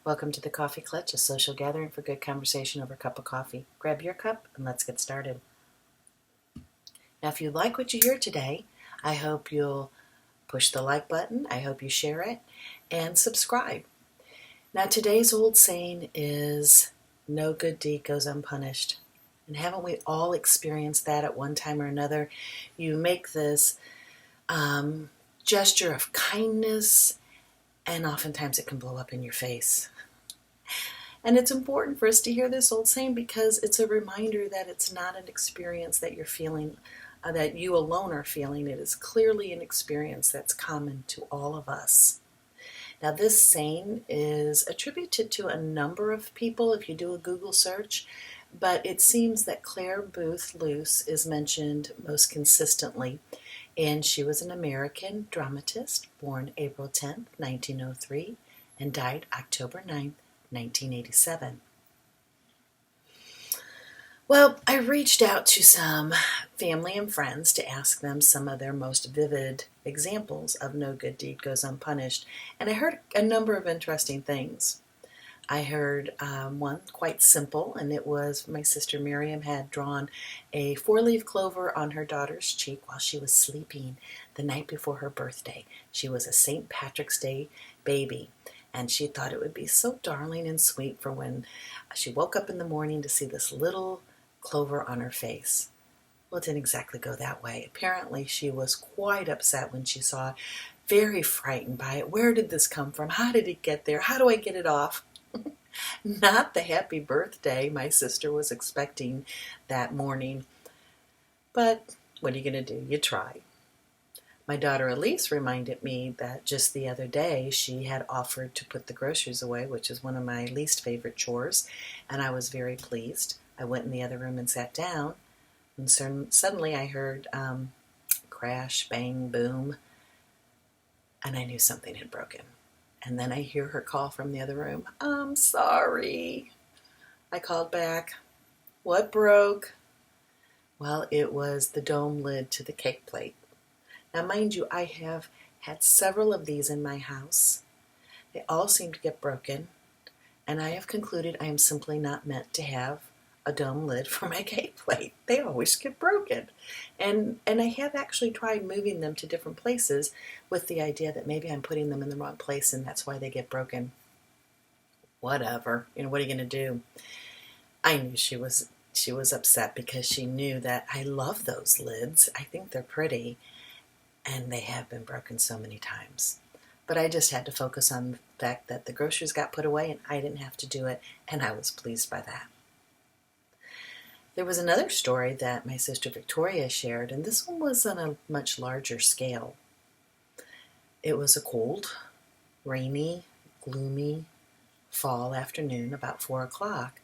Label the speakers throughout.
Speaker 1: Welcome to the Coffee Clutch, a social gathering for good conversation over a cup of coffee. Grab your cup and let's get started. Now, if you like what you hear today, I hope you'll push the like button. I hope you share it and subscribe. Now, today's old saying is, no good deed goes unpunished. And haven't we all experienced that at one time or another? You make this gesture of kindness, and oftentimes it can blow up in your face. And it's important for us to hear this old saying because it's a reminder that it's not an experience that you're feeling, that you alone are feeling. It is clearly an experience that's common to all of us. Now, this saying is attributed to a number of people if you do a Google search, but it seems that Claire Booth Luce is mentioned most consistently. And she was an American dramatist born April 10th, 1903, and died October 9th, 1987. Well, I reached out to some family and friends to ask them some of their most vivid examples of no good deed goes unpunished, and I heard a number of interesting things. I heard one quite simple, and it was my sister Miriam had drawn a 4-leaf clover on her daughter's cheek while she was sleeping the night before her birthday. She was a St. Patrick's Day baby, and she thought it would be so darling and sweet for when she woke up in the morning to see this little clover on her face. Well, it didn't exactly go that way. Apparently, she was quite upset when she saw it, very frightened by it. Where did this come from? How did it get there? How do I get it off? Not the happy birthday my sister was expecting that morning. But what are you going to do? You try. My daughter Elise reminded me that just the other day she had offered to put the groceries away, which is one of my least favorite chores, and I was very pleased. I went in the other room and sat down, and suddenly I heard crash, bang, boom, and I knew something had broken. And then I hear her call from the other room, "I'm sorry." I called back, "What broke?" Well, it was the dome lid to the cake plate. Now, mind you, I have had several of these in my house. They all seem to get broken, and I have concluded I am simply not meant to have a dome lid for my cake plate. They always get broken. And I have actually tried moving them to different places with the idea that maybe I'm putting them in the wrong place and that's why they get broken. Whatever. What are you going to do? I knew she was upset because she knew that I love those lids. I think they're pretty, and they have been broken so many times. But I just had to focus on the fact that the groceries got put away and I didn't have to do it, and I was pleased by that. There was another story that my sister Victoria shared, and this one was on a much larger scale. It was a cold, rainy, gloomy fall afternoon about 4 o'clock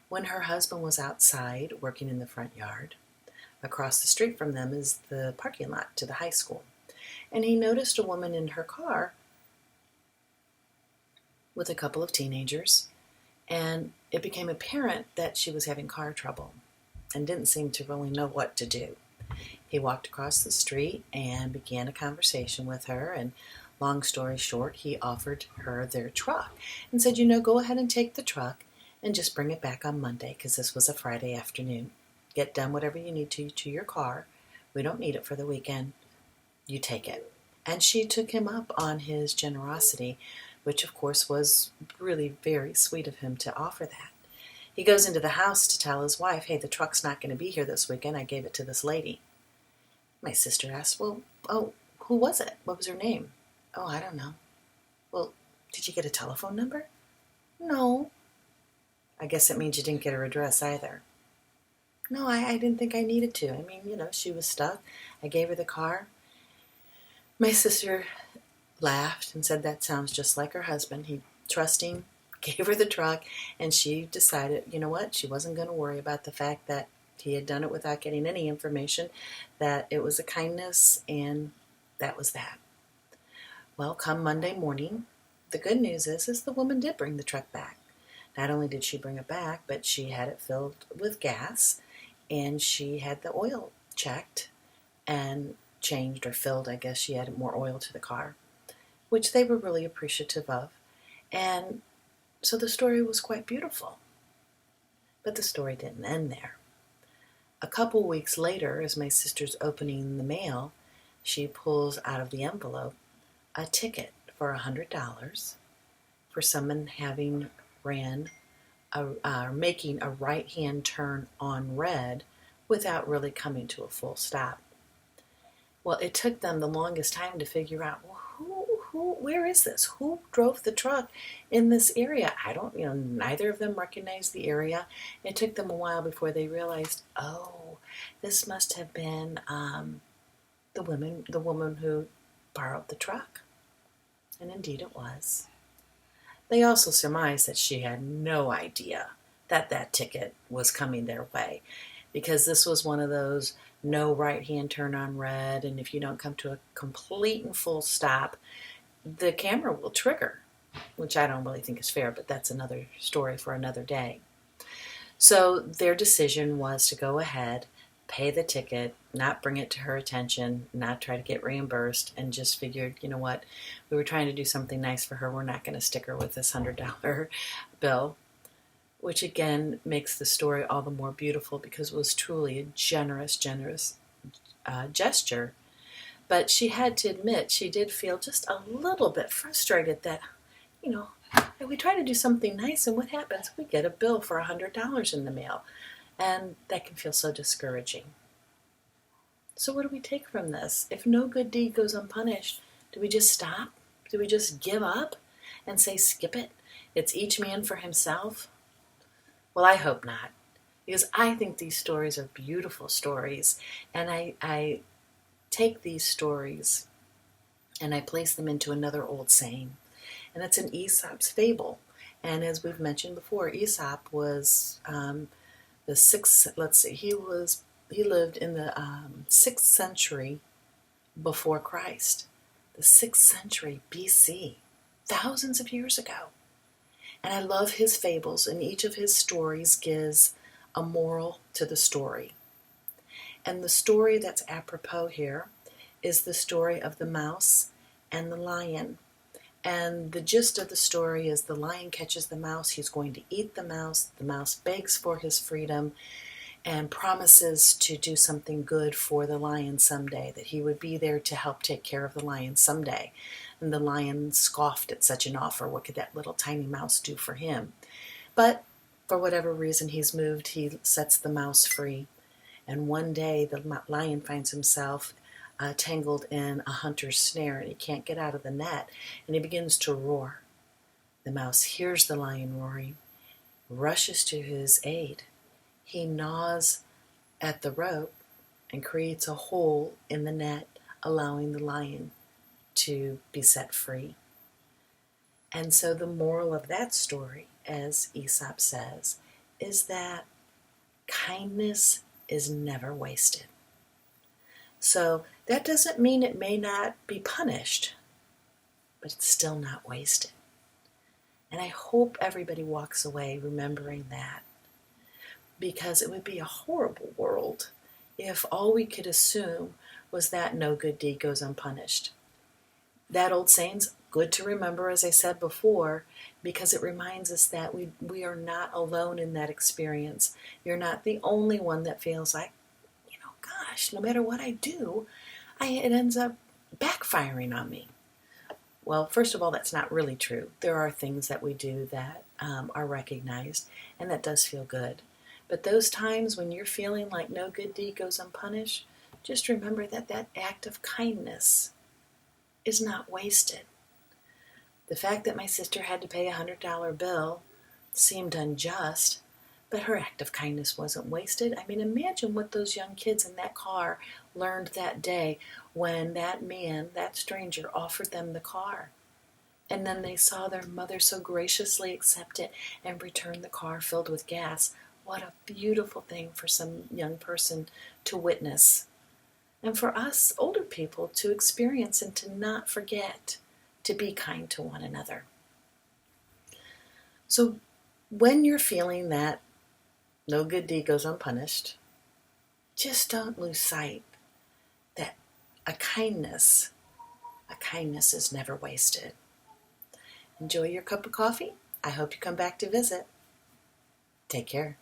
Speaker 1: when her husband was outside working in the front yard. Across the street from them is the parking lot to the high school, and he noticed a woman in her car with a couple of teenagers, and it became apparent that she was having car trouble and didn't seem to really know what to do. He walked across the street and began a conversation with her, and long story short, he offered her their truck and said, go ahead and take the truck and just bring it back on Monday because this was a Friday afternoon. Get done whatever you need to your car. We don't need it for the weekend. You take it. And she took him up on his generosity, which of course was really very sweet of him to offer that. He goes into the house to tell his wife, "Hey, the truck's not going to be here this weekend. I gave it to this lady." My sister asked, "Well, who was it? What was her name?" "Oh, I don't know." "Well, did you get a telephone number?" "No." "I guess it means you didn't get her address either." "No, I didn't think I needed to. I mean, she was stuck. I gave her the car." My sister laughed and said that sounds just like her husband. He trusting, gave her the truck, and she decided, what? She wasn't going to worry about the fact that he had done it without getting any information, that it was a kindness, and that was that. Well, come Monday morning, the good news is the woman did bring the truck back. Not only did she bring it back, but she had it filled with gas, and she had the oil checked and changed or filled. I guess she added more oil to the car, which they were really appreciative of. And So the story was quite beautiful. But the story didn't end there. A couple weeks later, as my sister's opening the mail, she pulls out of the envelope a ticket for $100 for someone having making a right-hand turn on red without really coming to a full stop. Well, it took them the longest time to figure out, well, where is this? Who drove the truck in this area? I don't, neither of them recognized the area. It took them a while before they realized, oh, this must have been the woman who borrowed the truck. And indeed it was. They also surmised that she had no idea that that ticket was coming their way, because this was one of those no right-hand turn on red, and if you don't come to a complete and full stop, the camera will trigger, which I don't really think is fair, but that's another story for another day. So their decision was to go ahead, pay the ticket, not bring it to her attention, not try to get reimbursed, and just figured, you know what, we were trying to do something nice for her. We're not going to stick her with this $100 bill, which again makes the story all the more beautiful because it was truly a generous gesture. But she had to admit she did feel just a little bit frustrated that, we try to do something nice, and what happens? We get a bill for $100 in the mail, and that can feel so discouraging. So what do we take from this? If no good deed goes unpunished, do we just stop? Do we just give up and say, skip it? It's each man for himself? Well, I hope not, because I think these stories are beautiful stories, and I take these stories and I place them into another old saying, and it's an Aesop's fable. And as we've mentioned before, Aesop was the sixth. Let's see, he lived in the 6th century before Christ, the 6th century BC, thousands of years ago. And I love his fables, and each of his stories gives a moral to the story. And the story that's apropos here is the story of the mouse and the lion. And the gist of the story is the lion catches the mouse, he's going to eat the mouse begs for his freedom and promises to do something good for the lion someday, that he would be there to help take care of the lion someday. And the lion scoffed at such an offer. What could that little tiny mouse do for him? But for whatever reason he's moved, he sets the mouse free. And one day the lion finds himself tangled in a hunter's snare, and he can't get out of the net, and he begins to roar. The mouse hears the lion roaring, rushes to his aid. He gnaws at the rope and creates a hole in the net, allowing the lion to be set free. And so the moral of that story, as Aesop says, is that kindness is never wasted. So that doesn't mean it may not be punished, but it's still not wasted. And I hope everybody walks away remembering that, because it would be a horrible world if all we could assume was that no good deed goes unpunished. That old saying's good to remember, as I said before, because it reminds us that we are not alone in that experience. You're not the only one that feels like, gosh, no matter what I do, it ends up backfiring on me. Well, first of all, that's not really true. There are things that we do that are recognized, and that does feel good. But those times when you're feeling like no good deed goes unpunished, just remember that that act of kindness is not wasted. The fact that my sister had to pay a $100 bill seemed unjust, but her act of kindness wasn't wasted. I mean, imagine what those young kids in that car learned that day when that man, that stranger, offered them the car. And then they saw their mother so graciously accept it and return the car filled with gas. What a beautiful thing for some young person to witness. And for us older people to experience and to not forget to be kind to one another. So when you're feeling that no good deed goes unpunished, just don't lose sight that a kindness is never wasted. Enjoy your cup of coffee, I hope you come back to visit. Take care.